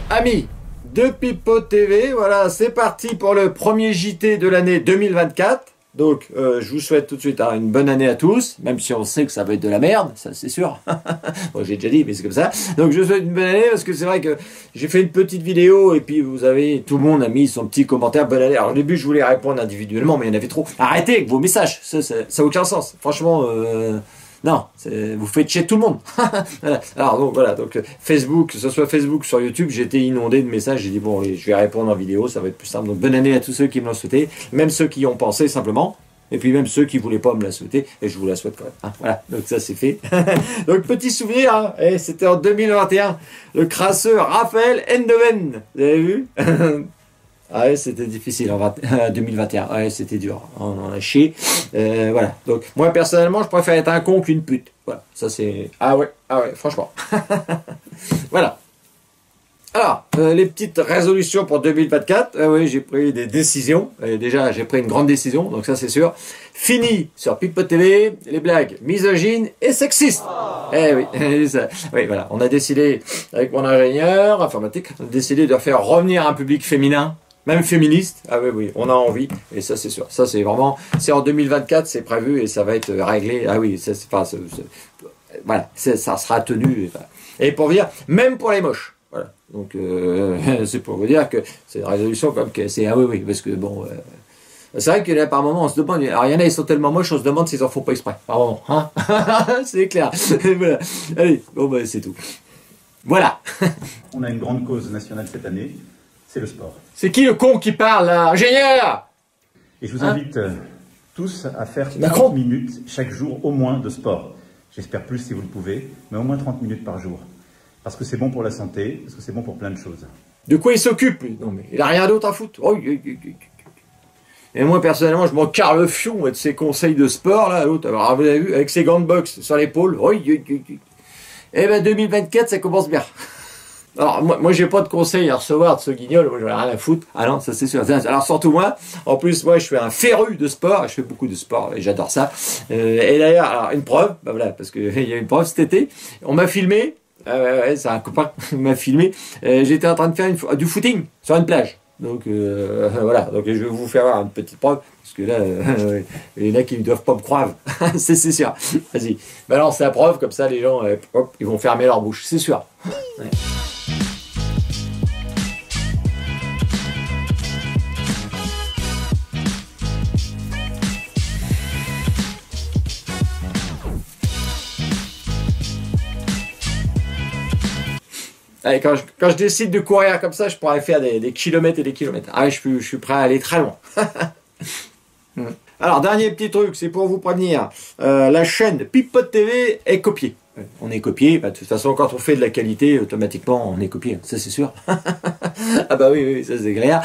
Amis de Pipo TV, voilà, c'est parti pour le premier JT de l'année 2024. Donc, je vous souhaite tout de suite une bonne année à tous, même si on sait que ça va être de la merde, ça c'est sûr. Bon, j'ai déjà dit, mais c'est comme ça. Donc, je vous souhaite une bonne année, parce que c'est vrai que j'ai fait une petite vidéo, et puis vous avez, tout le monde a mis son petit commentaire, bonne année. Alors, au début, je voulais répondre individuellement, mais il y en avait trop. Arrêtez avec vos messages, ça n'a aucun sens. Franchement, non, vous faites chier tout le monde. Voilà. Alors donc voilà, donc Facebook, que ce soit Facebook, sur YouTube, j'ai été inondé de messages. J'ai dit bon, allez, je vais répondre en vidéo, ça va être plus simple. Donc bonne année à tous ceux qui me l'ont souhaité, même ceux qui y ont pensé simplement, et puis même ceux qui voulaient pas me la souhaiter, et je vous la souhaite quand même. Hein. Voilà, donc ça c'est fait. Donc petit souvenir, hein, et c'était en 2021, le crasseur Raphaël Endeven, vous avez vu? Ah ouais, c'était difficile en 2021. Ouais, c'était dur. On en a chié. Voilà. Donc, moi, personnellement, je préfère être un con qu'une pute. Voilà. Ça, c'est... Ah ouais, franchement. Voilà. Alors, les petites résolutions pour 2024. Oui, j'ai pris des décisions. Déjà, j'ai pris une grande décision. Donc, ça, c'est sûr. Fini sur Pipo TV les blagues misogynes et sexistes. Eh oui, ça, oui, voilà. On a décidé, avec mon ingénieur informatique, on a décidé de faire revenir un public féminin. Même féministe, ah oui, on a envie, et ça c'est sûr. Ça c'est vraiment, c'est en 2024, c'est prévu, et ça va être réglé. Ah oui, ça c'est pas, voilà, ça sera tenu. Et pour dire, même pour les moches, voilà. Donc c'est pour vous dire que c'est une résolution comme que c'est, ah oui, parce que bon, c'est vrai que là par moment on se demande, alors il y en a ils sont tellement moches, on se demande s'ils en font pas exprès. Par moment, hein. C'est clair. Voilà. Allez, bon bah c'est tout. Voilà. On a une grande cause nationale cette année, c'est le sport. C'est qui le con qui parle là? Ingénieur! Et je vous invite tous à faire 30 minutes chaque jour au moins de sport. J'espère plus si vous le pouvez, mais au moins 30 minutes par jour. Parce que c'est bon pour la santé, parce que c'est bon pour plein de choses. De quoi il s'occupe lui? Non mais il a rien d'autre à foutre. Oh, et moi personnellement je m'en carre le fion de ses conseils de sport là, l'autre. Alors vous avez vu, avec ses gants de boxe sur l'épaule. Oh, et ben 2024 ça commence bien. Alors, moi j'ai pas de conseils à recevoir de ce guignol, moi j'en ai rien à foutre. Ah non, ça c'est sûr. Alors surtout moi, en plus moi je suis un féru de sport, je fais beaucoup de sport et j'adore ça. Et d'ailleurs, alors une preuve, bah voilà, parce que il y a une preuve cet été, on m'a filmé, c'est un copain qui m'a filmé, j'étais en train de faire du footing sur une plage. Donc voilà, donc je vais vous faire voir une petite preuve, parce que là, il y en a qui ne doivent pas me croire, c'est sûr. Vas-y, balance la preuve, comme ça les gens, hop, ils vont fermer leur bouche, c'est sûr. Ouais. Allez, quand je décide de courir comme ça, je pourrais faire des kilomètres et des kilomètres. Ah, je suis prêt à aller très loin. Alors, dernier petit truc, c'est pour vous prévenir. La chaîne Pipo TV est copiée. On est copié. Bah, de toute façon, quand on fait de la qualité, automatiquement, on est copié. Ça, c'est sûr. Ah bah oui, ça c'est clair.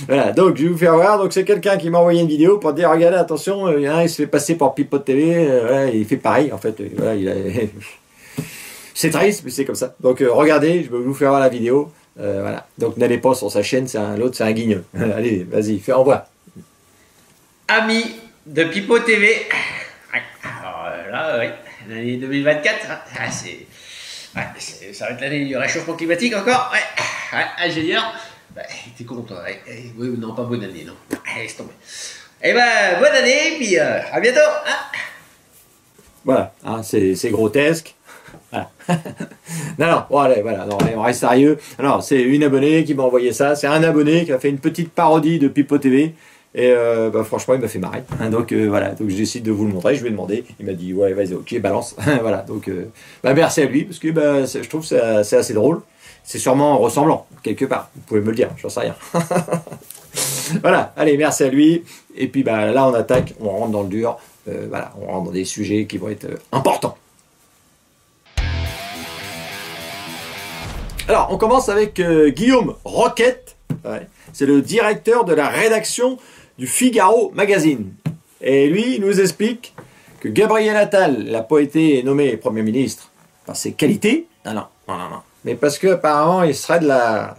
Voilà, donc je vais vous faire voir. Donc c'est quelqu'un qui m'a envoyé une vidéo pour dire, regardez, attention, il se fait passer pour Pipo TV. Voilà, il fait pareil, en fait. Voilà, il a... C'est triste, mais c'est comme ça. Donc regardez, je vais vous faire voir la vidéo. Voilà. Donc n'allez pas sur sa chaîne, l'autre c'est un guignol. Allez, vas-y, fais envoi. Amis de Pipo TV. Alors là, oui, l'année 2024, ça va être l'année du réchauffement climatique encore. Ouais, ingénieur. Bah, t'es content. Oui, non, pas bonne année, non. Laisse tomber. Eh ben, bonne année, puis à bientôt. Hein. Voilà, hein, c'est grotesque. Voilà. Non, bon, allez, voilà, non, allez, on reste sérieux. Alors, c'est une abonnée qui m'a envoyé ça. C'est un abonné qui a fait une petite parodie de Pipo TV. Et bah, franchement, il m'a fait marrer. Donc voilà, donc je décide de vous le montrer. Je lui ai demandé. Il m'a dit, ouais, vas-y, ok, balance. Voilà, donc bah, merci à lui, parce que bah, je trouve que c'est assez drôle. C'est sûrement ressemblant, quelque part. Vous pouvez me le dire, j'en sais rien. Voilà, allez, merci à lui. Et puis bah, là, on attaque, on rentre dans le dur. Voilà, on rentre dans des sujets qui vont être importants. Alors, on commence avec Guillaume Roquette. Ouais. C'est le directeur de la rédaction du Figaro Magazine. Et lui, il nous explique que Gabriel Attal n'a pas été nommé Premier ministre par ses qualités. Non. Mais parce qu'apparemment, il serait de la...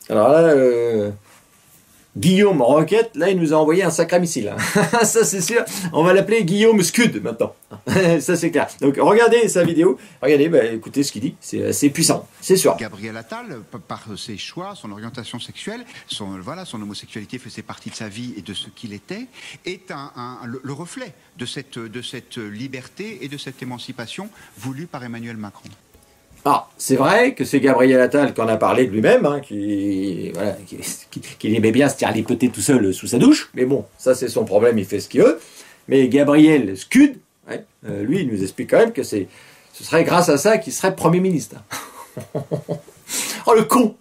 Alors là, Guillaume Roquette, là, il nous a envoyé un sacré missile. Hein. Ça, c'est sûr. On va l'appeler Guillaume Scud, maintenant. Ça, c'est clair. Donc, regardez sa vidéo. Regardez, bah, écoutez ce qu'il dit. C'est assez puissant, c'est sûr. Gabriel Attal, par ses choix, son orientation sexuelle, son homosexualité faisait partie de sa vie et de ce qu'il était, est le reflet de cette liberté et de cette émancipation voulue par Emmanuel Macron. Ah, c'est vrai que c'est Gabriel Attal qui en a parlé de lui-même, hein, qui aimait bien se tirer tout seul sous sa douche, mais bon, ça c'est son problème, il fait ce qu'il veut. Mais Gabriel Scud, ouais, lui, il nous explique quand même que ce serait grâce à ça qu'il serait Premier ministre. Oh le con!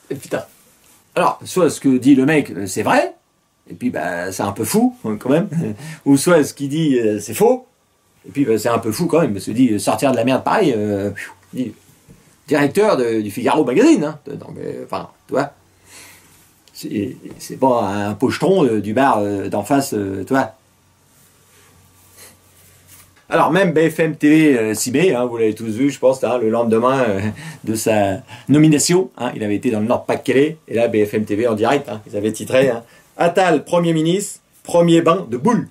Putain. Alors, soit ce que dit le mec, c'est vrai, et puis bah c'est un peu fou, quand même, ou soit ce qu'il dit, c'est faux. Et puis c'est un peu fou quand même, parce que dit sortir de la merde pareil, directeur du Figaro Magazine, hein. Non, mais, enfin, tu vois, c'est pas un pochetron du bar d'en face, tu vois. Alors même BFM TV s'y met, hein, vous l'avez tous vu, je pense, hein, le lendemain de sa nomination, hein, il avait été dans le Nord-Pas-de-Calais, et là BFM TV en direct, hein, ils avaient titré hein, Attal, Premier ministre, premier bain de boule.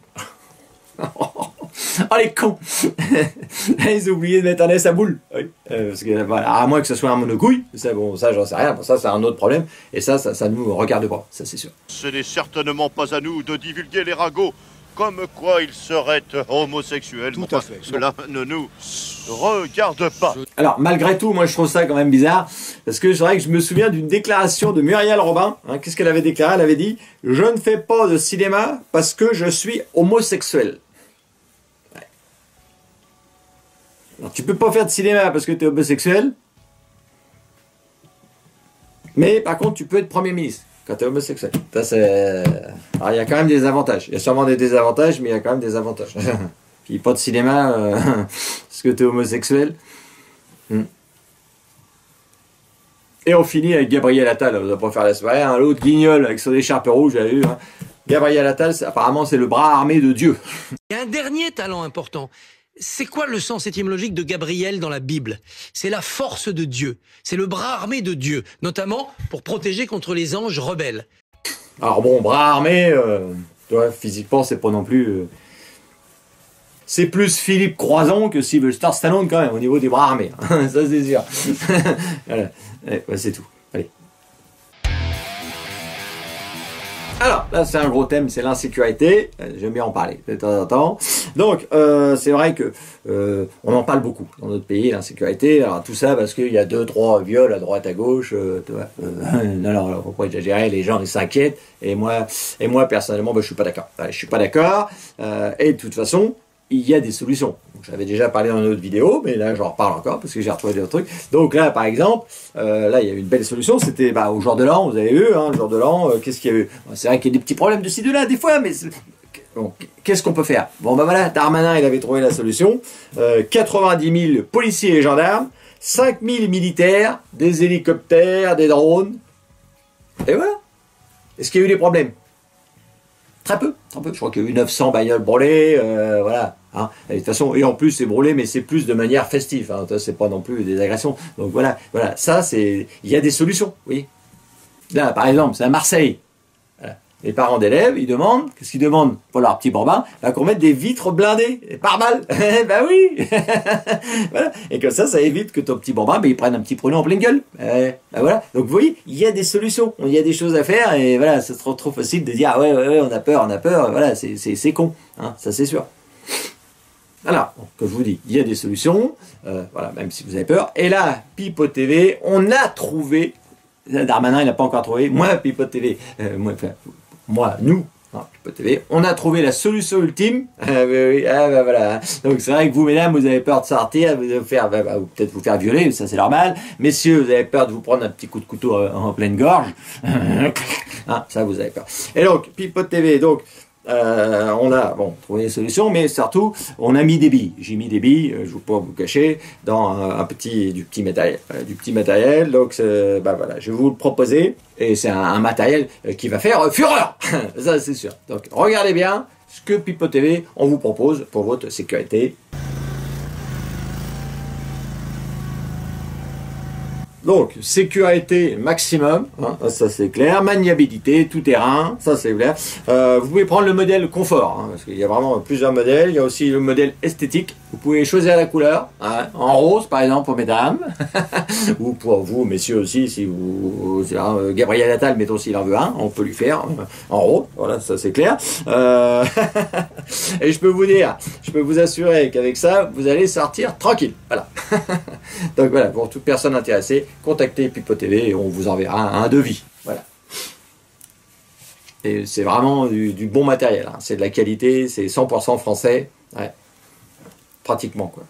Oh les cons. Ils ont oublié de mettre un S à boule. Oui. Parce que, voilà, à moins que ce soit un monocouille, ça, bon, ça j'en sais rien, bon, ça c'est un autre problème, et ça nous regarde pas, ça c'est sûr. Ce n'est certainement pas à nous de divulguer les ragots, comme quoi il serait homosexuel. Tout à fait. Cela ne nous regarde pas. Alors malgré tout, moi je trouve ça quand même bizarre, parce que c'est vrai que je me souviens d'une déclaration de Muriel Robin, hein, qu'est-ce qu'elle avait déclaré? Elle avait dit « Je ne fais pas de cinéma parce que je suis homosexuel ». Alors, tu peux pas faire de cinéma parce que tu es homosexuel, mais par contre tu peux être Premier ministre quand tu es homosexuel. Alors il y a quand même des avantages. Il y a sûrement des désavantages, mais il y a quand même des avantages. Puis pas de cinéma parce que tu es homosexuel. Et on finit avec Gabriel Attal. On va pas faire la soirée. Hein. L'autre guignol avec son écharpe rouge, j'avais vu. Hein. Gabriel Attal, apparemment c'est le bras armé de Dieu. Il y a un dernier talent important. C'est quoi le sens étymologique de Gabriel dans la Bible? C'est la force de Dieu. C'est le bras armé de Dieu, notamment pour protéger contre les anges rebelles. Alors bon, bras armé, tu vois, physiquement, c'est pas non plus... c'est plus Philippe Croison que Sylvester Stallone quand même, au niveau des bras armés. Ça c'est sûr. Voilà, ouais, c'est tout. Allez. Alors, là, c'est un gros thème, c'est l'insécurité. J'aime bien en parler de temps en temps. Donc, c'est vrai que on en parle beaucoup dans notre pays, l'insécurité. Alors, tout ça parce qu'il y a 2-3 viols à droite, à gauche. Tu vois, non, faut pas exagérer, les gens, ils s'inquiètent. Et moi, personnellement, je suis pas d'accord. Je suis pas d'accord. Et de toute façon, il y a des solutions. J'avais déjà parlé dans une autre vidéo, mais là j'en reparle encore parce que j'ai retrouvé d'autres trucs. Donc là, par exemple, là il y a eu une belle solution, c'était au jour de l'an, vous avez vu, hein, le jour de l'an, qu'est-ce qu'il y a eu? C'est vrai qu'il y a des petits problèmes de ci, de là, des fois, mais bon, qu'est-ce qu'on peut faire? Bon voilà, Darmanin il avait trouvé la solution, 90 000 policiers et gendarmes, 5 000 militaires, des hélicoptères, des drones, et voilà. Est-ce qu'il y a eu des problèmes? Très peu. Je crois qu'il y a eu 900 bagnoles brûlées, voilà. Hein. Et de toute façon, et en plus c'est brûlé, mais c'est plus de manière festive. Hein. C'est pas non plus des agressions. Donc voilà. Ça c'est, il y a des solutions. Oui. Là, par exemple, c'est à Marseille. Voilà. Les parents d'élèves, ils demandent, qu'est-ce qu'ils demandent pour leur petit bambin? Qu'on mette des vitres blindées, et pare-balles. Ben oui. Voilà. Et comme ça évite que ton petit bambin, il prenne un petit pruneau en pleine gueule. Ben voilà. Donc vous voyez, il y a des solutions, il y a des choses à faire, et voilà, c'est trop facile de dire ah ouais, on a peur, voilà, c'est con, hein, ça c'est sûr. Alors, comme je vous dis, il y a des solutions, voilà, même si vous avez peur. Et là, Pipo TV, on a trouvé, Darmanin il n'a pas encore trouvé, moi Pipo TV, nous, Pipo TV, on a trouvé la solution ultime. Voilà. Donc c'est vrai que vous, mesdames, vous avez peur de sortir, vous peut-être vous faire violer, ça c'est normal. Messieurs, vous avez peur de vous prendre un petit coup de couteau en pleine gorge. Hein, ça vous avez peur. Et donc, Pipo TV, donc, on a trouvé des solutions, mais surtout on a mis des billes. J'ai mis des billes, je ne vais pas vous cacher, dans du petit matériel. Donc voilà, je vais vous le proposer, et c'est un matériel qui va faire fureur. Ça c'est sûr. Donc regardez bien ce que Pipo TV on vous propose pour votre sécurité. Donc, sécurité maximum, hein, ça c'est clair. Maniabilité, tout terrain, ça c'est clair. Vous pouvez prendre le modèle confort, hein, parce qu'il y a vraiment plusieurs modèles. Il y a aussi le modèle esthétique. Vous pouvez choisir la couleur, hein, en rose par exemple pour mesdames, ou pour vous messieurs aussi, si vous... Gabriel Attal, mettons s'il en veut un, on peut lui faire en rose, voilà, ça c'est clair. Et je peux vous dire, je peux vous assurer qu'avec ça, vous allez sortir tranquille, voilà. Donc voilà, pour toute personne intéressée, contactez Pipo TV et on vous enverra un devis. Voilà. Et c'est vraiment du bon matériel. Hein. C'est de la qualité, c'est 100% français. Ouais. Pratiquement, quoi.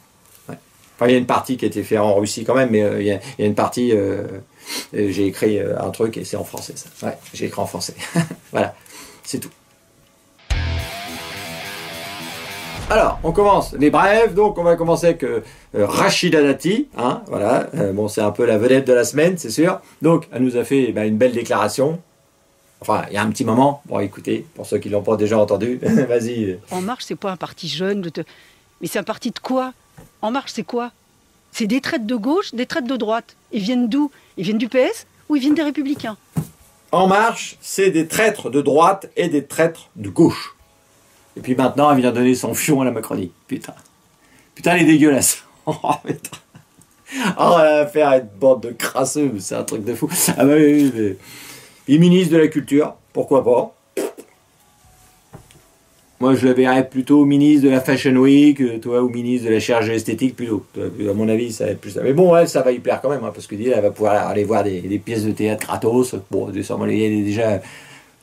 Ouais. Enfin, il y a une partie qui a été faite en Russie quand même, mais il y a une partie... j'ai écrit un truc et c'est en français, ça. Ouais, j'ai écrit en français. Voilà, c'est tout. Alors, on commence les brèves, donc on va commencer avec Rachida Dati, hein, voilà, bon c'est un peu la vedette de la semaine, c'est sûr, donc elle nous a fait une belle déclaration, enfin il y a un petit moment, bon écoutez, pour ceux qui ne l'ont pas déjà entendu, vas-y. En Marche c'est pas un parti jeune, mais c'est un parti de quoi? En Marche c'est quoi? C'est des traites de gauche, des traites de droite, ils viennent d'où? Ils viennent du PS ou ils viennent des Républicains? En Marche, c'est des traîtres de droite et des traîtres de gauche. Et puis maintenant, elle vient donner son fion à la Macronie. Putain. Putain, elle est dégueulasse. Oh, putain. Oh, elle va faire une bande de crasseux. C'est un truc de fou. Ah bah oui, mais... Puis ministre de la Culture. Pourquoi pas. Moi, je la verrais plutôt ministre de la Fashion Week, toi, ou ministre de la chirurgie esthétique, plutôt. À mon avis, ça va être plus ça. Mais bon, elle, ça va y plaire quand même, hein, parce que elle va pouvoir aller voir des pièces de théâtre gratos. Bon, elle est déjà...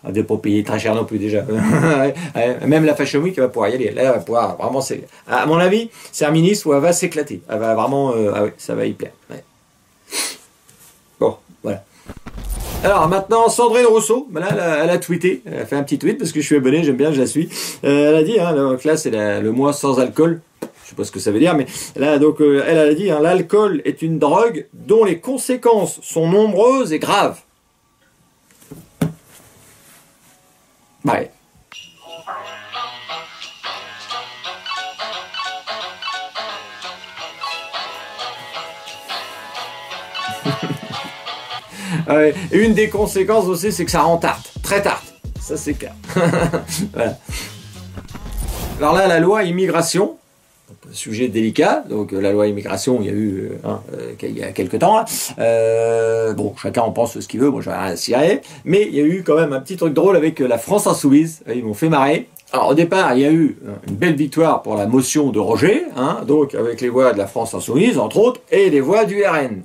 Elle ne pas payer très cher non plus déjà. Même la Fashion Week, elle va pouvoir y aller. Là, elle va pouvoir vraiment... À mon avis, c'est un ministre où elle va s'éclater. Elle va vraiment... ah oui, ça va y plaire. Ouais. Bon, voilà. Alors maintenant, Sandrine Rousseau, là, elle a tweeté. Elle a fait un petit tweet parce que je suis abonné, j'aime bien, je la suis. Elle a dit, hein, donc là, c'est le mois sans alcool. Je sais pas ce que ça veut dire, mais là, donc, elle a dit, hein, l'alcool est une drogue dont les conséquences sont nombreuses et graves. Ouais. Ouais. Et une des conséquences aussi, c'est que ça rend tarte, très tarte. Ça, c'est clair. Voilà. Alors là, la loi immigration, sujet délicat. Donc la loi immigration, il y a eu il y a quelques temps. Là. Bon, chacun en pense ce qu'il veut. Moi, j'en ai rien à cirer. Mais il y a eu quand même un petit truc drôle avec la France Insoumise. Ils m'ont fait marrer. Alors au départ, il y a eu une belle victoire pour la motion de rejet, hein, donc avec les voix de la France Insoumise, entre autres, et les voix du RN,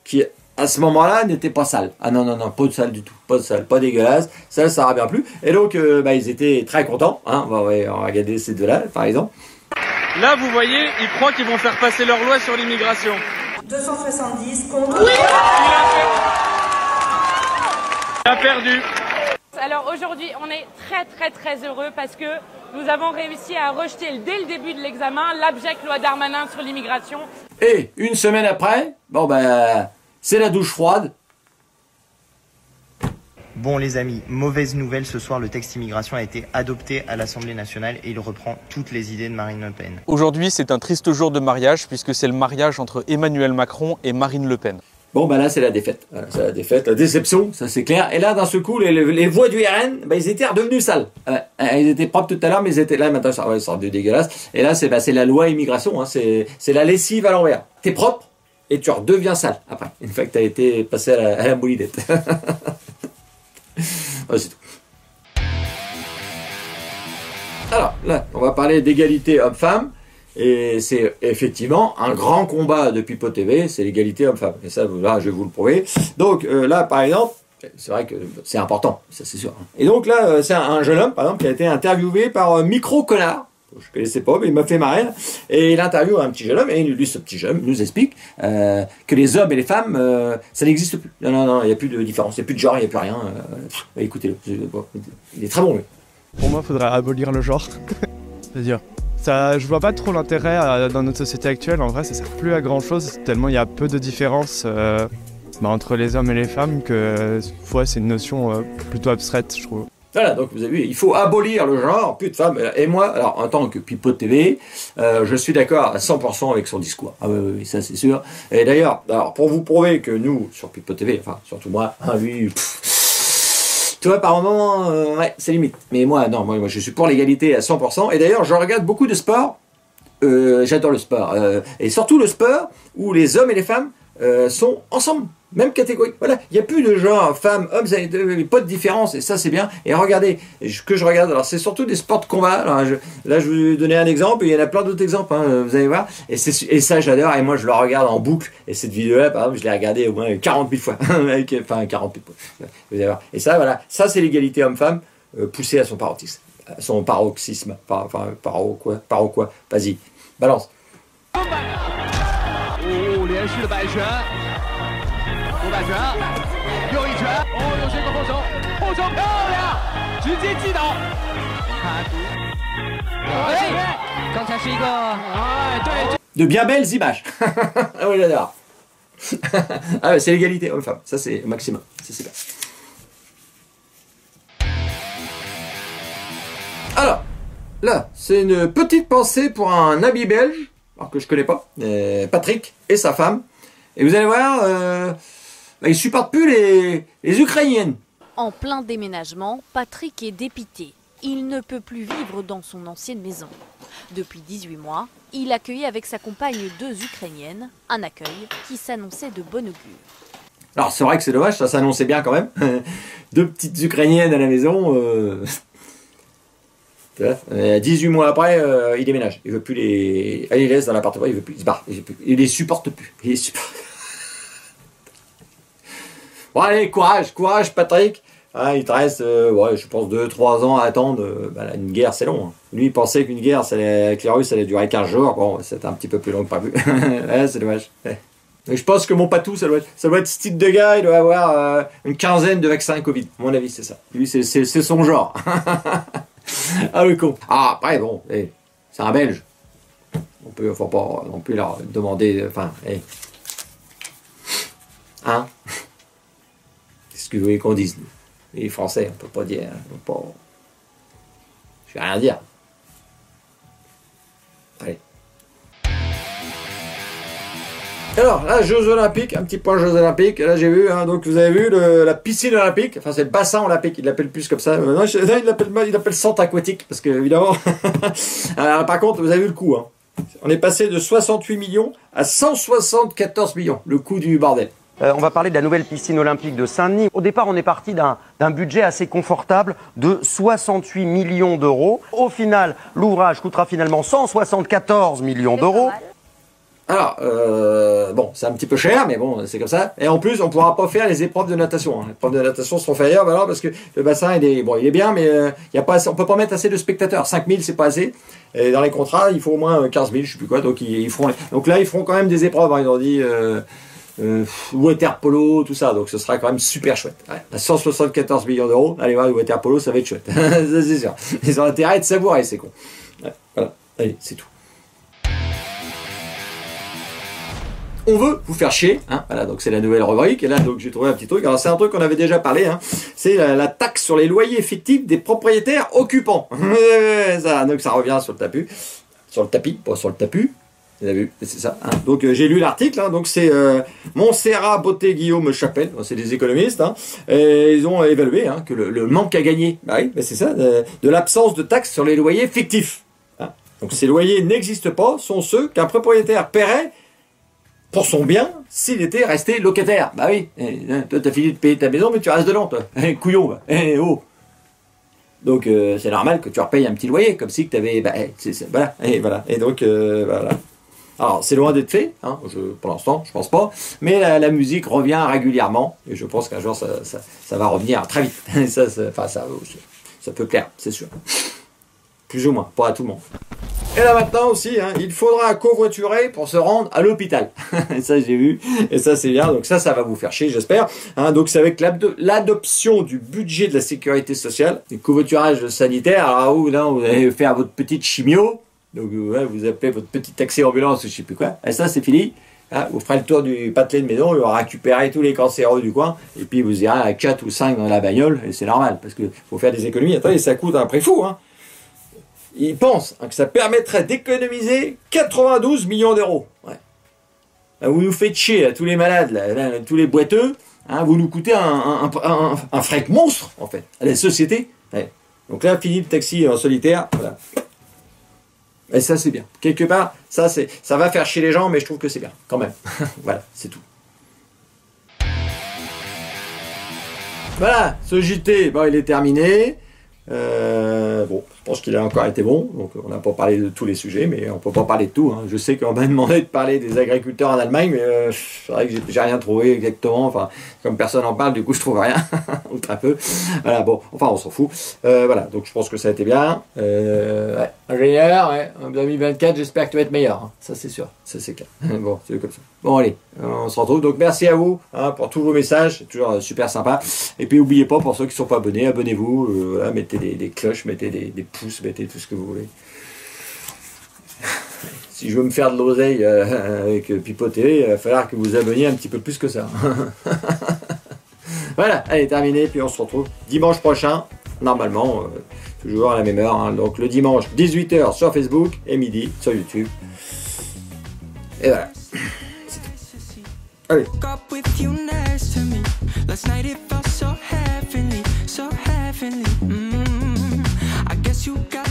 qui à ce moment-là n'étaient pas sales. Ah non, non, non, pas de sale du tout, pas de sale, pas dégueulasse, ça aura bien plu. Et donc, ils étaient très contents, hein, on va regarder ces deux-là, par exemple. Là, vous voyez, ils croient qu'ils vont faire passer leur loi sur l'immigration. 270 contre... Oui, il a perdu. Alors aujourd'hui, on est très heureux parce que nous avons réussi à rejeter dès le début de l'examen l'abjecte loi Darmanin sur l'immigration. Et une semaine après, c'est la douche froide. Bon les amis, mauvaise nouvelle, ce soir le texte immigration a été adopté à l'Assemblée nationale et il reprend toutes les idées de Marine Le Pen. Aujourd'hui c'est un triste jour de mariage puisque c'est le mariage entre Emmanuel Macron et Marine Le Pen. Bon, là, c'est la défaite. Voilà, c'est la défaite, la déception, ça c'est clair. Et là, d'un seul coup, les voix du RN, ils étaient redevenus sales. Ils étaient propres tout à l'heure, mais ils étaient là, maintenant, ça devenu dégueulasse. Et là, c'est la loi immigration, hein, c'est la lessive à l'envers. T'es propre, et tu redeviens sale, après, une fois que t'as été passé à la moulinette. Ouais, c'est tout. Alors, là, on va parler d'égalité homme-femme. Et c'est effectivement un grand combat de Pipo TV, c'est l'égalité homme-femme. Et ça, là, je vais vous le prouver. Donc là, par exemple, c'est vrai que c'est important, ça c'est sûr. Et donc là, c'est un jeune homme, par exemple, qui a été interviewé par Micro Connard. Je ne connaissais pas, mais il m'a fait marrer. Et il interviewe un petit jeune homme, et lui, ce petit jeune homme, nous explique que les hommes et les femmes, ça n'existe plus. Non, il n'y a plus de différence, il n'y a plus de genre, il n'y a plus rien. Écoutez-le, il est très bon, lui. Pour moi, il faudrait abolir le genre. C'est-à-dire... je vois pas trop l'intérêt dans notre société actuelle, en vrai ça sert plus à grand chose tellement il y a peu de différence entre les hommes et les femmes que c'est une notion plutôt abstraite je trouve. Voilà, donc vous avez vu, il faut abolir le genre, plus de femmes. Et moi, alors en tant que Pipo TV, je suis d'accord à 100% avec son discours. Ah oui, ça c'est sûr. Et d'ailleurs, alors pour vous prouver que nous, sur Pipo TV, enfin surtout moi, lui, tu vois, par moment, ouais, c'est limite. Mais moi, non, moi je suis pour l'égalité à 100%. Et d'ailleurs, je regarde beaucoup de sport. J'adore le sport. Et surtout le sport où les hommes et les femmes sont ensemble. Même catégorie. Voilà, il n'y a plus de genre femmes, hommes, il n'y a pas de différence, et ça c'est bien. Et regardez, ce que je regarde, alors c'est surtout des sports de combat. Alors, là, je vais vous donner un exemple, et il y en a plein d'autres exemples, hein, vous allez voir. Et ça, j'adore, et moi je le regarde en boucle. Et cette vidéo-là, par exemple, je l'ai regardée au moins 40 000 fois. Enfin, 40 000 fois. Vous allez voir. Et ça, voilà, ça c'est l'égalité homme-femme poussée à son paroxysme. Son paroxysme. Paro quoi. Vas-y, balance. 左摆拳，又一拳，有这个后手，后手漂亮，直接击倒。看，刚才是一个，对。De bien belles images. Ah oui, j'adore. Ah ouais, c'est l'égalité homme-femme. Ça, c'est au maximum. C'est super. Alors, là, c'est une petite pensée pour un ami belge, alors que je connais pas, Patrick et sa femme. Et vous allez voir, ils supportent plus les Ukrainiennes. En plein déménagement, Patrick est dépité. Il ne peut plus vivre dans son ancienne maison. Depuis 18 mois, il accueillait avec sa compagne 2 Ukrainiennes, un accueil qui s'annonçait de bon augure. Alors c'est vrai que c'est dommage, ça s'annonçait bien quand même. 2 petites Ukrainiennes à la maison. 18 mois après, il déménage. Il veut plus les... Il les laisse dans l'appartement, il veut plus. Il se barre. Il les supporte plus. Il les supporte. Bon allez, courage Patrick. Ah, il te reste, ouais, je pense 2-3 ans à attendre. Bah, là, une guerre, c'est long. Hein. Lui, il pensait qu'une guerre avec les Russes, ça allait durer 15 jours. Bon, c'était un petit peu plus long que prévu. Ouais, c'est dommage. Ouais. Mais je pense que mon patou, ça doit être ce type de gars. Il doit avoir une quinzaine de vaccins Covid. À mon avis, c'est ça. Lui, c'est son genre. Ah, le con. Ah, après, bon, c'est un Belge. Faut pas non plus leur demander. Enfin, hein? Qu'est-ce que vous voulez qu'on dise, nous? Les Français, on peut pas dire. Je vais rien dire. Allez. Alors, là, Jeux Olympiques, un petit point Jeux Olympiques. Là, j'ai vu, hein, donc vous avez vu la piscine olympique. Enfin, c'est le bassin olympique, il l'appelle plus comme ça. Non, il l'appelle centre aquatique, parce que, évidemment. Alors, par contre, vous avez vu le coût. Hein. On est passé de 68 millions à 174 millions, le coût du bordel. On va parler de la nouvelle piscine olympique de Saint-Denis. Au départ, on est parti d'un budget assez confortable de 68 millions d'euros. Au final, l'ouvrage coûtera finalement 174 millions d'euros. Alors, bon, c'est un petit peu cher, mais bon, c'est comme ça. Et en plus, on ne pourra pas faire les épreuves de natation. Hein. Les épreuves de natation seront faites ailleurs, alors, parce que le bassin, il est bien, mais on ne peut pas mettre assez de spectateurs. 5 000, c'est pas assez. Et dans les contrats, il faut au moins 15 000, je sais plus quoi. Donc, donc là, ils feront quand même des épreuves. Hein. Ils ont dit... water polo, tout ça, donc ce sera quand même super chouette. Ouais. À 174 millions d'euros, allez voir le water polo, ça va être chouette. Ça, c'est sûr. Ils ont intérêt à être savourés, c'est con. Ouais, voilà, allez, c'est tout. On veut vous faire chier, hein. Voilà, donc c'est la nouvelle rubrique, et là, donc j'ai trouvé un petit truc. Alors, c'est un truc qu'on avait déjà parlé, hein. C'est la taxe sur les loyers fictifs des propriétaires occupants. Ça, donc ça revient sur le tapis, pas sur le tapu. Vous avez vu, c'est ça. Hein. Donc j'ai lu l'article, hein. Donc c'est Montserrat, Beauté, Guillaume, Chapelle, c'est des économistes, hein. Et ils ont évalué, hein, que le manque à gagner, bah oui, c'est ça, de l'absence de taxes sur les loyers fictifs. Hein. Donc ces loyers n'existent pas, sont ceux qu'un propriétaire paierait pour son bien s'il était resté locataire. Bah oui, toi t'as fini de payer ta maison, mais tu restes dedans, toi. Couillon, bah. Oh. Donc c'est normal que tu repayes un petit loyer, comme si tu avais... Bah, voilà, et voilà. Et donc, voilà. Alors, c'est loin d'être fait, hein, pour l'instant, je pense pas, mais la musique revient régulièrement, et je pense qu'un jour, ça va revenir très vite. Ça peut plaire, c'est sûr. Plus ou moins, pas à tout le monde. Et là maintenant aussi, hein, il faudra covoiturer pour se rendre à l'hôpital. Et ça, j'ai vu, et ça, c'est bien, donc ça va vous faire chier, j'espère. Hein, donc c'est avec l'adoption du budget de la sécurité sociale, du covoiturage sanitaire, alors où, là, vous allez faire votre petite chimio, donc ouais, vous appelez votre petit taxi ambulance, je sais plus quoi, et ça, c'est fini. Hein, vous ferez le tour du pâtelet de maison, il va récupérer tous les cancéreux du coin, et puis vous irez à 4 ou 5 dans la bagnole, et c'est normal, parce qu'il faut faire des économies. Attendez, ça coûte un prix fou. Hein. Ils pensent que ça permettrait d'économiser 92 millions d'euros. Ouais. Vous nous faites chier, là, tous les malades, là, tous les boiteux, hein, vous nous coûtez un fric monstre, en fait, à la société. Ouais. Donc là, fini le taxi en solitaire, voilà. Et ça, c'est bien. Quelque part, ça va faire chier les gens, mais je trouve que c'est bien, quand même. Voilà, c'est tout. Voilà, ce JT, bon, il est terminé. Bon, je pense qu'il a encore été bon, donc on n'a pas parlé de tous les sujets, mais on peut pas parler de tout. Hein. Je sais qu'on m'a demandé de parler des agriculteurs en Allemagne, mais c'est vrai que j'ai rien trouvé exactement. Enfin, comme personne en parle, du coup, je trouve rien, ou très peu. Voilà, bon, enfin, on s'en fout. Voilà, donc je pense que ça a été bien. Ouais. Ingénieur, ouais, en 2024, j'espère que tu vas être meilleur. Hein. Ça, c'est sûr, ça c'est clair. Bon, c'est comme ça. Bon, allez, on se retrouve. Donc, merci à vous hein, pour tous vos messages, c'est toujours super sympa. Et puis, n'oubliez pas, pour ceux qui ne sont pas abonnés, abonnez-vous. Voilà, mettez des cloches, mettez des pouces, mettez tout ce que vous voulez. Si je veux me faire de l'oseille avec Pipo TV, il va falloir que vous abonniez un petit peu plus que ça. Voilà, allez, terminé, puis on se retrouve dimanche prochain, normalement, toujours à la même heure. Hein, donc le dimanche, 18h sur Facebook et midi sur YouTube. Et voilà. Allez. I guess you got